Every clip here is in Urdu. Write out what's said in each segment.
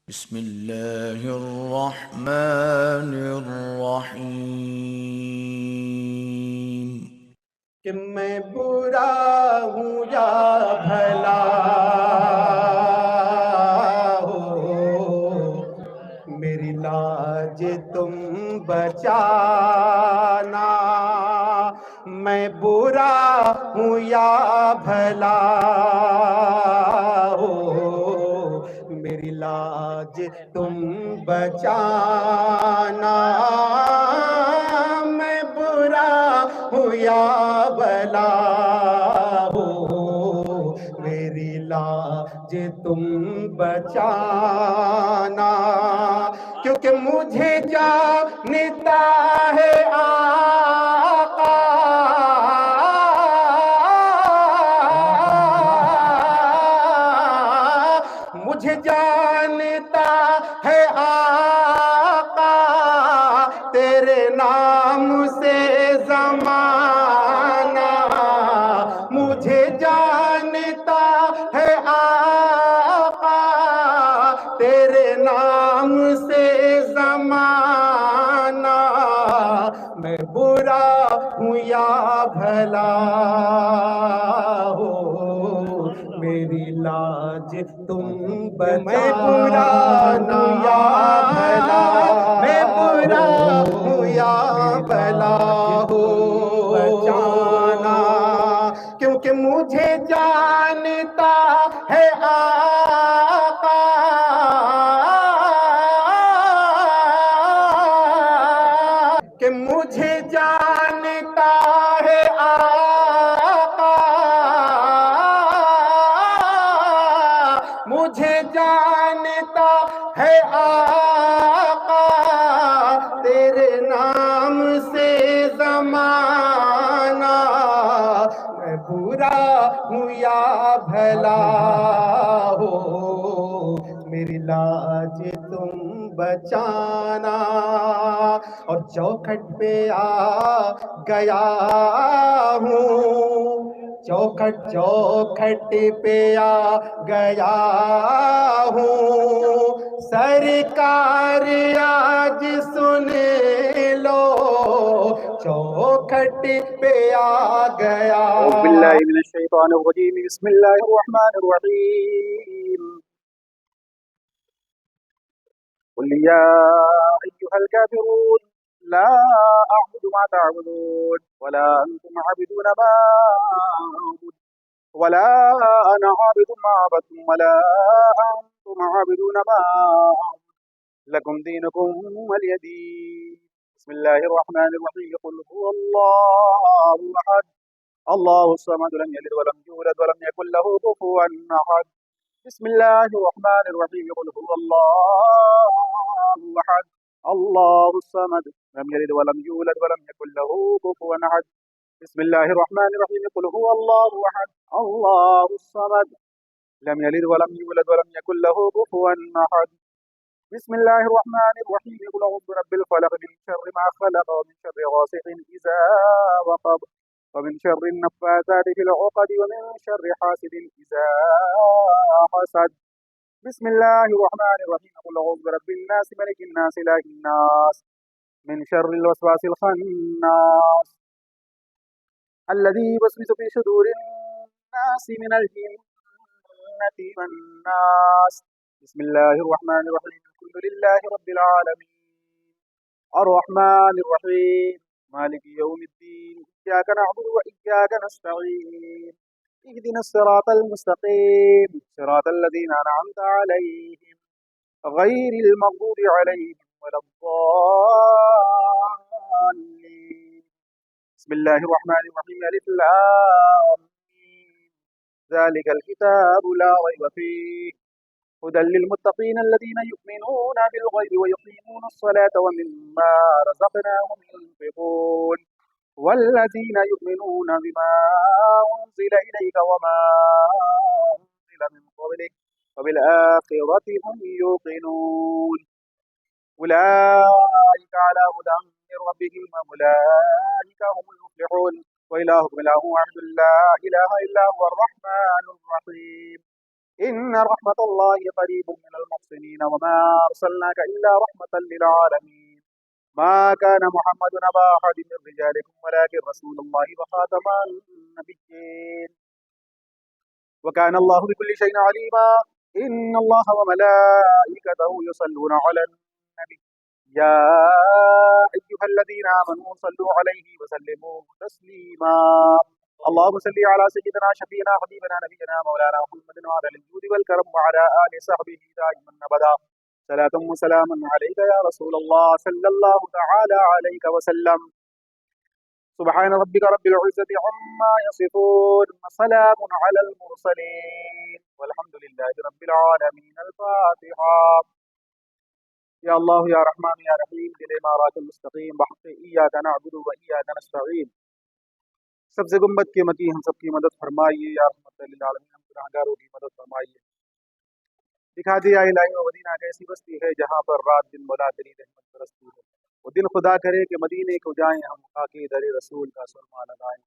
بسم اللہ الرحمن الرحیم کہ میں برا ہوں یا بھلا ہو، میری لاج تم بچانا۔ میں برا ہوں یا بھلا ہو، میری لاج تم بچانا۔ میں برا ہوں یا بھلا ہو، میری لاج تم بچانا۔ کیونکہ مجھے جانتا ہے آقا، مجھے جانتا ہے آقا، تیرے نام سے زمانہ۔ مجھے جانتا ہے آقا، تیرے نام سے زمانہ۔ میں برا ہوں یا بھلا ہو، میری لاج تم بچانا۔ میں برا ہوں یا بھلا، میں برا ہوں یا بھلا ہو بچانا۔ کیونکہ مجھے جانتا ہے آقا، کہ مجھے جانتا ہے آقا، مجھے جانتا ہے آقا، تیرے نام سے زمانہ۔ میں برا ہوں یا بھلا ہو، میری لاج تم بچانا۔ اور چوکھٹ پہ آ گیا ہوں، چوکھٹ پہ آ گیا ہوں، سرکار آج سن لو، چوکھٹ پہ آ گیا۔ أعوذ بالله من الشيطان الرجيم. بسم الله الرحمن الرحيم. قل يا أيها الكافرون لا أعبد ما تعبدون ولا أنتم عابدون ما أعبد ولا أنا عابد ما عبدتم ولا أنتم عابدون ما أعبد لكم دينكم ولي دين. بسم الله الرحمن الرحيم. قل هو الله أحد الله الصمد لم يلد ولم يولد ولم يكن له كفوا أحد. بسم الله الرحمن الرحيم. قل هو الله أحد الله الصمد لم يلد ولم يولد ولم يكن له كفوا أحد. بسم الله الرحمن الرحيم. قل هو الله أحد الله الصمد لم يلد ولم يولد ولم يكن له كفوا أحد. بسم الله الرحمن الرحيم. قل أعوذ برب الفلق من شر ما خلق ومن شر غاسق إذا وقب ومن شر النفاثات في العقد ومن شر حاسد إذا حسد. بسم الله الرحمن الرحيم. قل أعوذ برب الناس ملك الناس إله الناس من شر الوسواس الخناس الذي يوسوس في صدور الناس من الجنة والناس. بسم الله الرحمن الرحيم. الحمد لله رب العالمين الرحمن الرحيم مالك يوم الدين إياك نعبد وإياك نستعين اهدنا الصراط المستقيم صراط الذين أنعمت عليهم غير المغضوب عليهم ولا الضالين. بسم الله الرحمن الرحيم. ألف لام ميم ذلك الكتاب لا ريب فيه هدى للمتقين الذين يؤمنون بالغيب ويقيمون الصلاة ومما رزقناهم ينفقون والذين يؤمنون بما أنزل إليك وما أنزل من قبلك وبالآخرة هم يوقنون أولئك على هدى من ربهم وأولئك هم المفلحون. وإلهكم إله واحد لا إله إلا هو الرحمن الرحيم. إن إن رحمة الله قريب من المحسنين وما أرسلناك إلا رحمة للعالمين ما كان محمد أبا أحد من رجالكم ولكن رسول الله وخاتم النبيين وكان الله بكل شيء عليما إن الله وملائكته يصلون على النبي يا أيها الذين آمنوا صلوا عليه وسلموا تسليما اللهم صل على سيدنا شفينا حبيبنا نبينا مولانا محمد وعلى الجود والكرم وعلى آل صحبه دائما أبدا صلاة وسلاما عليك يا رسول الله صلى الله تعالى عليك وسلم سبحان ربك رب العزة عما يصفون وسلام على المرسلين والحمد لله رب العالمين الفاتحة يا الله يا رحمن يا رحيم بالإمارات المستقيم بحق إياك نعبد وإياك نستعين سب سے گنبد کے مکی ہم سب کی مدد فرمائیے یا رحمت للعالمین ہم گناہگاروں کی مدد فرمائیے دکھا دیا الہی و مدینہ ایک ایسی بستی ہے جہاں پر رات دن مولا تیری رحمت برستی ہے وہ دن خدا کرے کہ مدینے کو جائیں ہم خاکی در رسول کا سرما لگائیں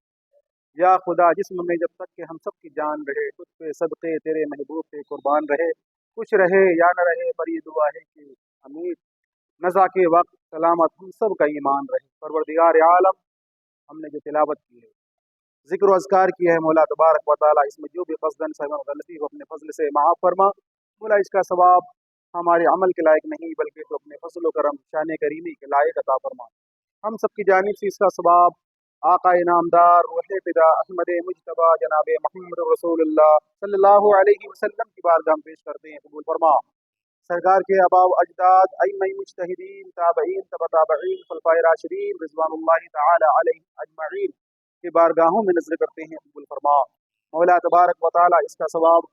یا خدا جسم میں جب تک کہ ہم سب کی جان رہے تجھ پہ صدقے تیرے محبوب پہ قربان رہے کچھ رہے یا نہ رہے پر یہ دعا ہے کہ امید نزا کے وقت سلامت ہم سب کا ایمان رہے پروردگار عالم ہم نے جو تلاوت کی ہے ذکر و اذکار کیا ہے مولا تبارک و تعالیٰ اس میں جو بھی قصداً سہواً غلطی ہو اپنے فضل سے معاف فرما مولا اس کا ثواب ہمارے عمل کے لائق نہیں بلکہ تو اپنے فضل و کرم شان کریمی کے لائق عطا فرما ہم سب کی جانب سے اس کا ثواب آقا انعامدار روح فدا احمد مجتبیٰ جناب محمد رسول اللہ صلی اللہ علیہ وسلم کی بارگاہ میں پیش کرتے ہیں قبول فرما سرکار کے آباء و اجداد ائمہ مجتہدین تابعین تبع تابعین خلفائے راشدین رضوان اللہ تعالی علیہم اجمعین کی بارگاہوں میں نظر کرتے ہیں قبول فرما مولا تبارک و تعالی اس کا ثواب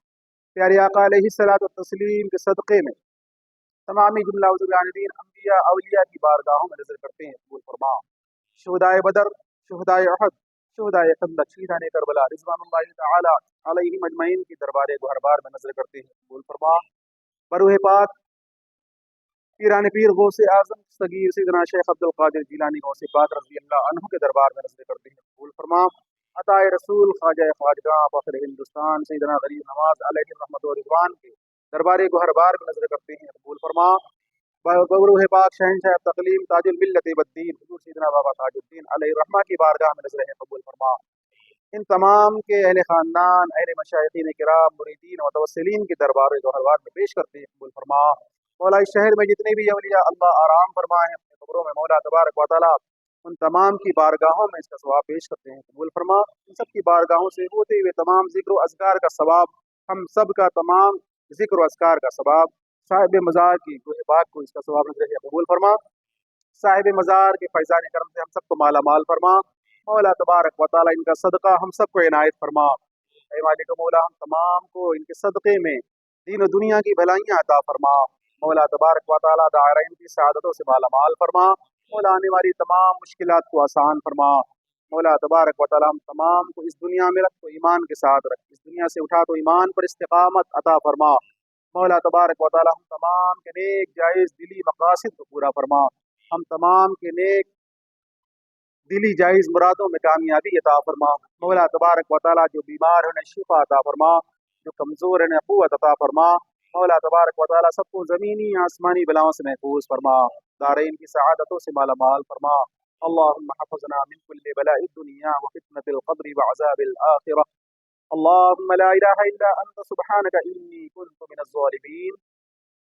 پیارے آقا علیہ الصلوۃ والتسلیم کے صدقے میں تمامی جملہ عزیزین انبیاء اولیاء کی بارگاہوں میں نظر کرتے ہیں قبول فرما شہدائے بدر شہدائے احد شہدائے خندق شہیدان کربلا رضوان اللہ تعالی علیہم اجمعین کی دربار گوہربار میں نظر کرتے ہیں قبول فرما بروح پاک پیران پیر غوث اعظم صغیر سیدنا شیخ عبد القادر جیلانی غوث پاک رضی اللہ عنہ کے دربار میں نظر کرتے ہیں قبول فرما عطائے رسول خواجہ خواجگاہ فخر ہندوستان سیدنا غریب نواز علیہ الرحمت و رضوان کے دربار گوہربار میں نظر کرتے ہیں قبول فرما بروح پاک شہنشاہ تقلیم تاج الملت والدین حضور سیدنا بابا تاج الدین علیہ الرحمہ کی بارگاہ میں نظر ہے قبول فرما ان تمام کے اہل خاندان اہل مشایخین کرام مریدین و متوسلین کے دربار گوہربار میں پیش کرتے ہیں قبول فرما مولا اس شہر میں جتنے بھی اولیاء اللہ آرام فرمائے ہیں اپنے قبروں میں مولا تبارک و تعالیٰ ان تمام کی بارگاہوں میں اس کا ثواب پیش کرتے ہیں قبول فرما ان سب کی بارگاہوں سے ہوتے ہوئے تمام ذکر و اذکار کا ثواب ہم سب کا تمام ذکر و اذکار کا ثواب صاحب مزار کی گوہ پاک کو اس کا ثواب نظر ہے قبول فرما صاحب مزار کے فیضان کرم سے ہم سب کو مالا مال فرما مولا تبارک و تعالیٰ ان کا صدقہ ہم سب کو عنایت فرما اے مالک مولا ہم تمام کو ان کے صدقے میں دین و دنیا کی بھلائیاں عطا فرما مولا تبارک و تعالیٰ دائرین کی سعادتوں سے مالا مال فرما مولا آنے والی تمام مشکلات کو آسان فرما مولا تبارک و تعالیٰ ہم تمام کو اس دنیا میں رکھ تو ایمان کے ساتھ رکھ اس دنیا سے اٹھا تو ایمان پر استقامت عطا فرما مولا تبارک و تعالیٰ ہم تمام کے نیک جائز دلی مقاصد کو پورا فرما ہم تمام کے نیک دلی جائز مرادوں میں کامیابی عطا فرما مولا تبارک و تعالیٰ جو بیمار ہیں انہیں شفا عطا فرما جو کمزور ہیں انہیں قوت عطا فرما مولا تبارک و تعالیٰ سب کو زمینی آسمانی بلاؤں سے محفوظ فرما دارین کی سعادتوں سے مالا مال فرما اللهم حفظنا من كل بلاء الدنيا وفتنة القبر وعذاب الآخرة اللهم لا إله إلا أنت سبحانك إني كنت من الظالمين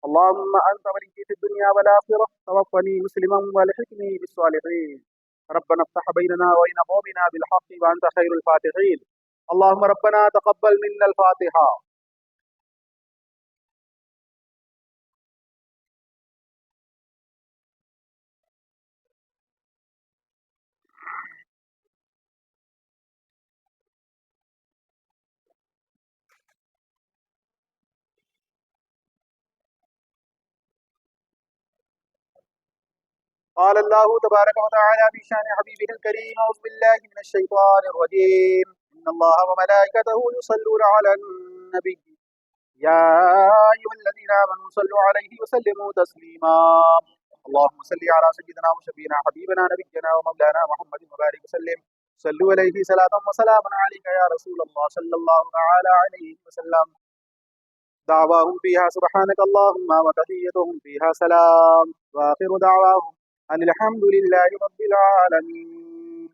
اللهم أنت ولي في الدنيا والآخرة توفني مسلما والحقني بالصالحين ربنا افتح بيننا وبين قومنا بالحق وأنت خير الفاتحين اللهم ربنا تقبل منا الفاتحة قال الله تبارك وتعالى بشان حبيبه الكريم أعوذ بالله من الشيطان الرجيم إن الله وملائكته يصلون على النبي يا أيها الذين آمنوا صلوا عليه وسلموا تسليما اللهم صل على سيدنا وشفينا حبيبنا نبينا ومولانا محمد وبارك وسلم صلوا عليه صلاة وسلاما عليك يا رسول الله صلى الله تعالى عليه وسلم دعواهم فيها سبحانك اللهم وتحيتهم فيها سلام وآخر دعواهم أن الحمد لله رب العالمين.